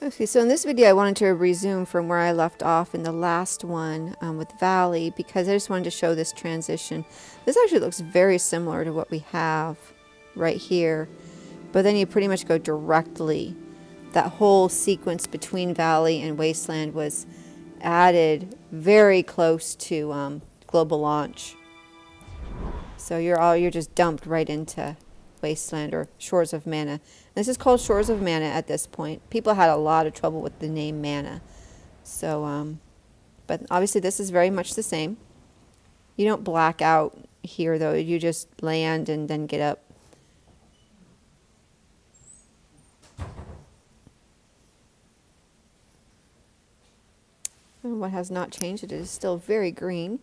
Okay, so in this video I wanted to resume from where I left off in the last one with Valley, because I just wanted to show this transition. This actually looks very similar to what we have right here, but then you pretty much go directly. That whole sequence between Valley and Wasteland was added very close to global launch. So you're just dumped right into Wasteland or Shores of Manna. This is called Shores of Manna at this point. People had a lot of trouble with the name Manna. So, but obviously this is very much the same. You don't black out here though. You just land and then get up. And what has not changed, it is still very green.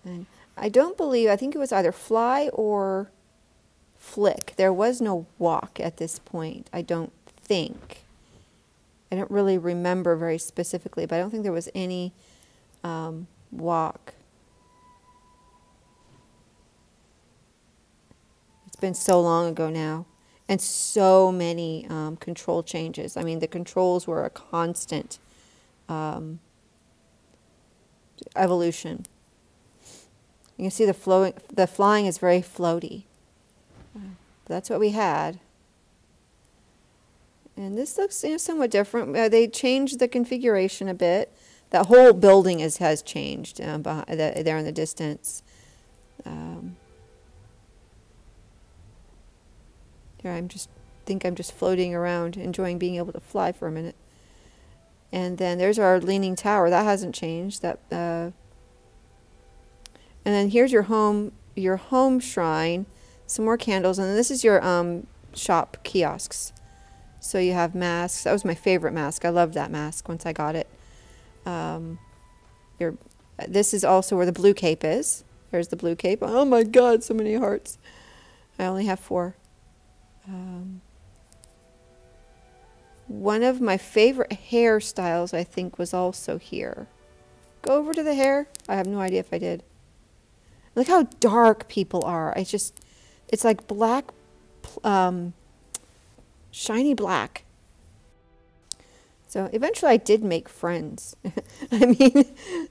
And I don't believe, I think it was either fly or flick. There was no walk at this point, I don't think. I don't really remember very specifically, but I don't think there was any walk. It's been so long ago now. And so many control changes. I mean, the controls were a constant evolution. You can see the flying is very floaty. That's what we had. And this looks, you know, somewhat different. They changed the configuration a bit. That whole building has changed there in the distance. Here I think I'm just floating around, enjoying being able to fly for a minute. And then there's our leaning tower. That hasn't changed. And then here's your home shrine. Some more candles, and then this is your shop kiosks. So you have masks. That was my favorite mask. I loved that mask once I got it. This is also where the blue cape is. There's the blue cape. Oh my God, so many hearts. I only have 4. One of my favorite hairstyles, I think, was also here. Go over to the hair. I have no idea if I did. Look how dark people are. It's like black, shiny black. So eventually I did make friends. I mean,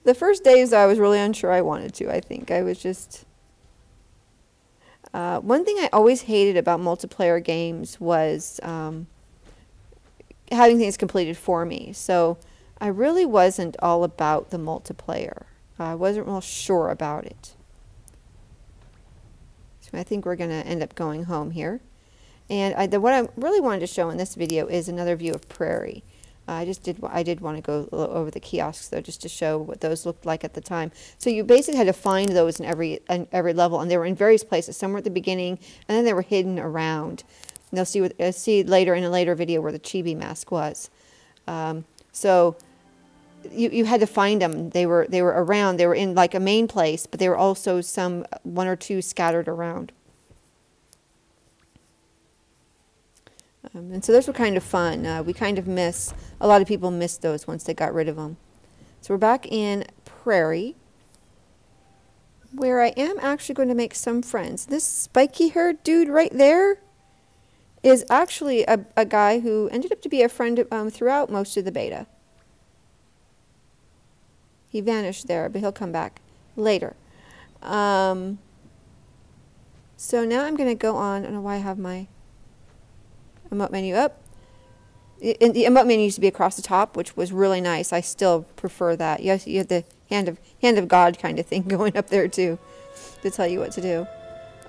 the first days I was really unsure I wanted to, I think. I was just... one thing I always hated about multiplayer games was having things completed for me. So I really wasn't all about the multiplayer. I wasn't real sure about it. So I think we're going to end up going home here. And what I really wanted to show in this video is another view of Prairie. I did want to go over the kiosks though, just to show what those looked like at the time. So you basically had to find those in every level, and they were in various places. Some were at the beginning, and then they were hidden around. And you'll see later in a later video where the chibi mask was. So you had to find them. They were around. They were in like a main place, but they were also one or two scattered around. And so those were kind of fun. A lot of people missed those once they got rid of them. So we're back in Prairie, where I am actually going to make some friends. This spiky-haired dude right there is actually a guy who ended up to be a friend throughout most of the beta. He vanished there, but he'll come back later. So now I'm going to go on. I don't know why I have my emote menu up. The emote menu used to be across the top, which was really nice. I still prefer that. You have the hand of God kind of thing going up there too, to tell you what to do.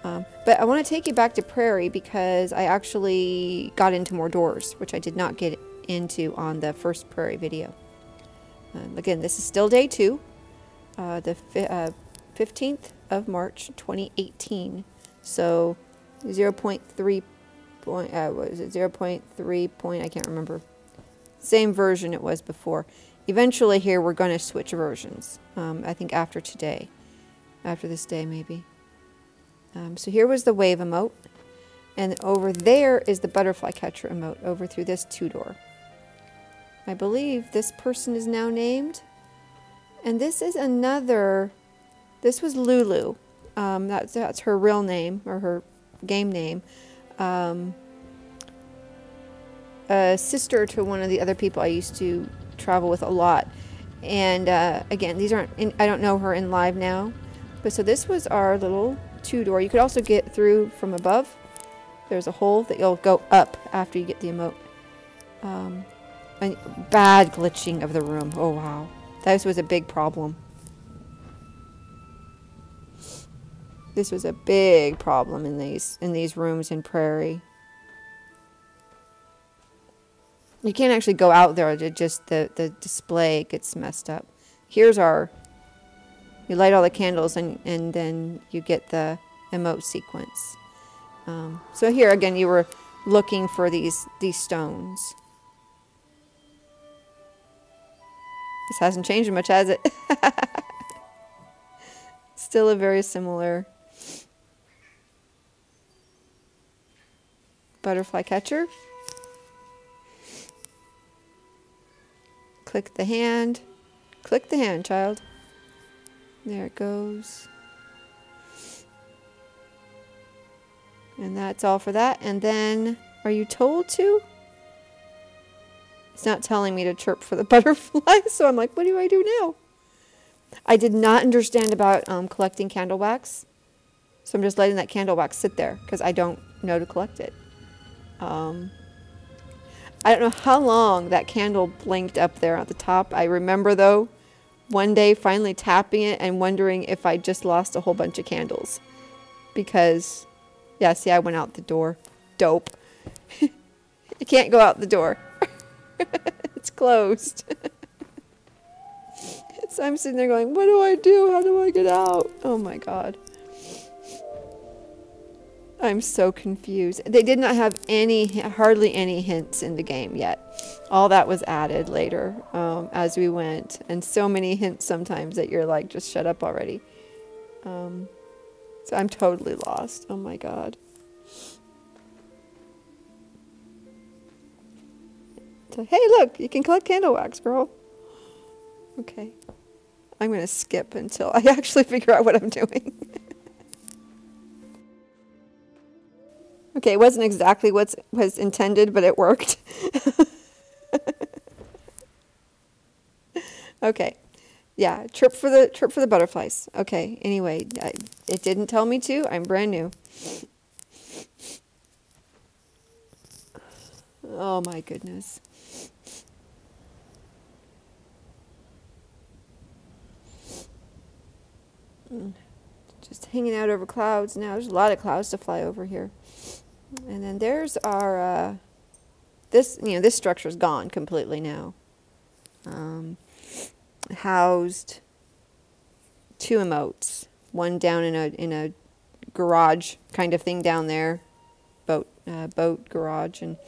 But I want to take you back to Prairie because I actually got into more doors, which I did not get into on the first Prairie video. Again, this is still day 2, the 15th of March 2018. So 0.3 point, what is it, 0.3 point, I can't remember. Same version it was before. Eventually here we're going to switch versions, I think after today. After this day maybe. So here was the wave emote. And over there is the butterfly catcher emote over through this 2-door. I believe this person is now named. And this is this was Lulu. That's her real name, or her game name. And a sister to one of the other people I used to travel with a lot. And again, these aren't I don't know her in live now. But so this was our little 2-door. You could also get through from above. There's a hole that you'll go up after you get the emote. And bad glitching of the room. Oh wow. This was a big problem. This was a big problem in these rooms in Prairie. You can't actually go out there. Just the display gets messed up. Here's our... You light all the candles and then you get the emote sequence. So here again, you were looking for these stones. This hasn't changed much, has it? Still a very similar butterfly catcher. Click the hand. Click the hand, child. There it goes. And that's all for that. And then, are you told to? It's not telling me to chirp for the butterfly, so I'm like, what do I do now? I did not understand about collecting candle wax. So I'm just letting that candle wax sit there because I don't know to collect it. I don't know how long that candle blinked up there at the top. I remember, though, one day finally tapping it and wondering if I just lost a whole bunch of candles. Because, yeah, see, I went out the door. Dope. You can't go out the door. It's closed. So I'm sitting there going, what do I do? How do I get out? Oh my God. I'm so confused. They did not have hardly any hints in the game yet. All that was added later as we went. And so many hints sometimes that you're like, just shut up already. So I'm totally lost. Oh my God. So, hey, look, you can collect candle wax, girl. Okay. I'm going to skip until I actually figure out what I'm doing. Okay, it wasn't exactly what was intended, but it worked. Okay. Yeah, chirp for the butterflies. Okay, anyway, it didn't tell me to. I'm brand new. Oh my goodness. Just hanging out over clouds now. There's a lot of clouds to fly over here. And then there's our this structure's gone completely now. Housed 2 emotes. One down in a garage kind of thing down there, boat garage, and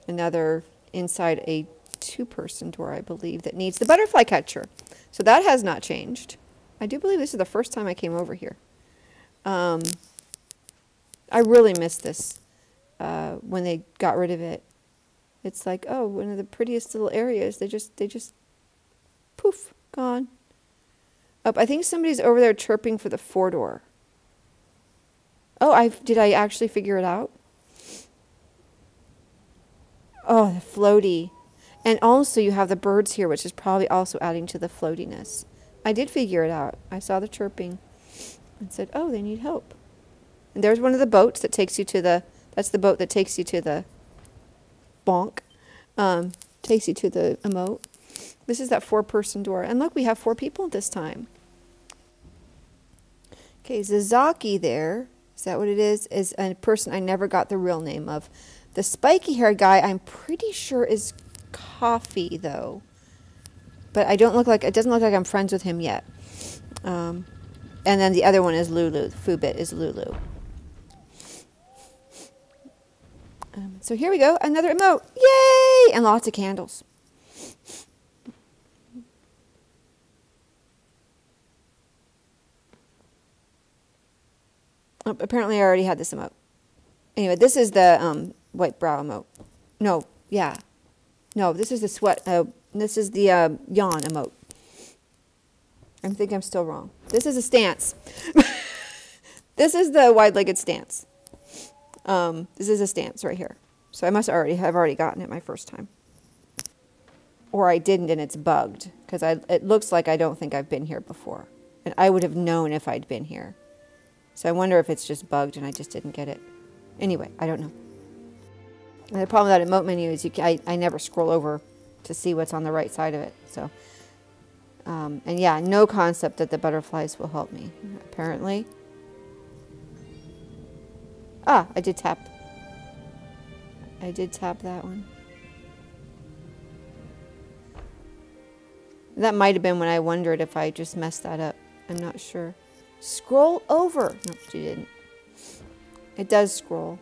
another inside a 2-person door, I believe, that needs the butterfly catcher. So that has not changed. I do believe this is the first time I came over here. I really missed this when they got rid of it. It's like, oh, one of the prettiest little areas. They just poof, gone. I think somebody's over there chirping for the 4-door. Oh, did I actually figure it out? Oh, the floaty. And also you have the birds here, which is probably also adding to the floatiness. I did figure it out. I saw the chirping and said, oh, they need help. And there's one of the boats that takes you to that's the boat that takes you to the bonk. Takes you to the emote. This is that 4-person door. And look, we have 4 people this time. Okay, Zazaki there, is that what it is a person I never got the real name of. The spiky hair guy, I'm pretty sure is Coffee, though. But it doesn't look like I'm friends with him yet. And then the other one is Lulu. Foobit is Lulu. So here we go, another emote. Yay! And lots of candles. Oh, apparently I already had this emote. Anyway, this is the white brow emote. No, yeah. No, this is the sweat. This is the yawn emote. I think I'm still wrong. This is a stance. This is the wide-legged stance. This is a stance right here. So I must already have gotten it my first time. Or I didn't and it's bugged, because it looks like I don't think I've been here before. And I would have known if I'd been here. So I wonder if it's just bugged and I just didn't get it. Anyway, I don't know. And the problem with that emote menu is I never scroll over to see what's on the right side of it. So, and yeah, no concept that the butterflies will help me, apparently. Ah, I did tap that one. That might have been when I wondered if I just messed that up. I'm not sure. Scroll over. No, she didn't. It does scroll.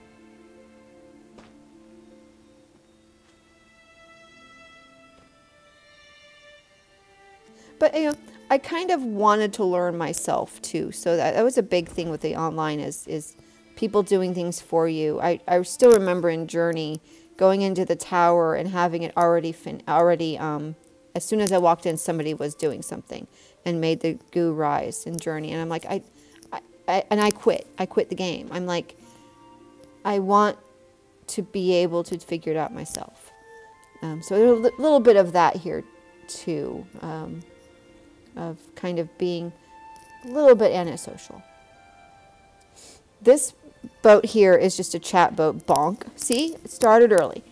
But, you know, I kind of wanted to learn myself, too. So that was a big thing with the online is people doing things for you. I still remember in Journey going into the tower and having it already as soon as I walked in, somebody was doing something and made the goo rise in Journey. And I'm like, I quit. I quit the game. I'm like, I want to be able to figure it out myself. So there's a little bit of that here, too, of kind of being a little bit antisocial. This boat here is just a chat boat. Bonk. See? It started early.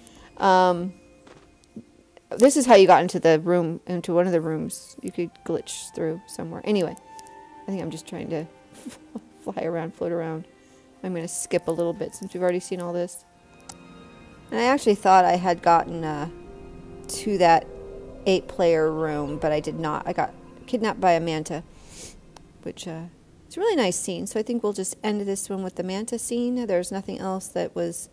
This is how you got into the room, into one of the rooms. You could glitch through somewhere. Anyway, I think I'm just trying to fly around, float around. I'm going to skip a little bit since we've already seen all this. And I actually thought I had gotten to that 8-player room, but I did not. I got kidnapped by a manta, which it's a really nice scene. So I think we'll just end this one with the manta scene. There's nothing else that was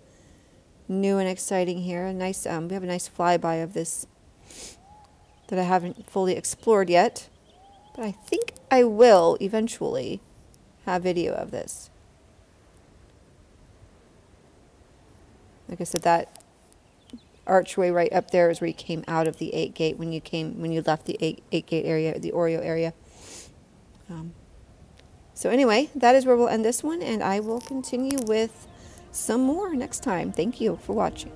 new and exciting here. A nice, we have a nice flyby of this that I haven't fully explored yet, but I think I will eventually have video of this. Like I said, that archway right up there is where you came out of the 8 gate when you left the 8 gate area, the Oreo area. So anyway, that is where we'll end this one, and I will continue with some more next time. Thank you for watching.